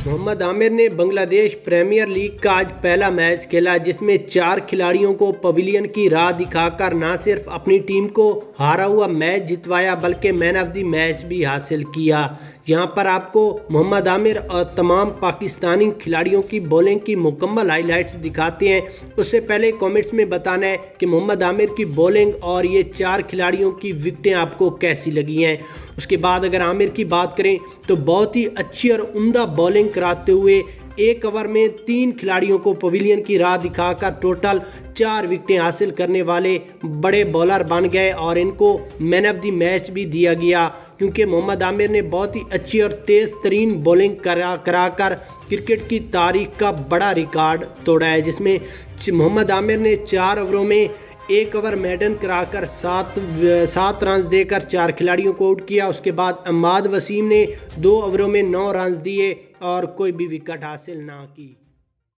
मोहम्मद आमिर ने Bangladesh premiere league का आज पहला मैच खेला, जिसमें 4 खिलाड़ियों को पवेलियन की राह दिखाकर न सिर्फ अपनी टीम को हारा हुआ मैच जितवाया बल्कि मैन ऑफ द मैच भी हासिल किया। यहाँ पर आपको मोहम्मद आमिर और तमाम पाकिस्तानी खिलाड़ियों की बॉलिंग की मुकम्मल हाइलाइट्स दिखाते हैं। उससे पहले कमेंट्स में बताना है कि मोहम्मद आमिर की बॉलिंग और ये 4 खिलाड़ियों की विकेटें आपको कैसी लगी हैं। उसके बाद अगर आमिर की बात करें तो बहुत ही अच्छी और उम्दा बॉलिंग कराते हुए एक ओवर में 3 खिलाड़ियों को पवेलियन की राह दिखाकर टोटल 4 विकेटें हासिल करने वाले बड़े बॉलर बन गए और इनको मैन ऑफ द मैच भी दिया गया, क्योंकि मोहम्मद आमिर ने बहुत ही अच्छी और तेज़ तरीन बॉलिंग कराकर क्रिकेट की तारीख का बड़ा रिकॉर्ड तोड़ा है, जिसमें मोहम्मद आमिर ने 4 ओवरों में 1 ओवर मेडन कराकर 7 रन देकर 4 खिलाड़ियों को आउट किया। उसके बाद अहमद वसीम ने 2 ओवरों में 9 रन दिए और कोई भी विकेट हासिल ना की।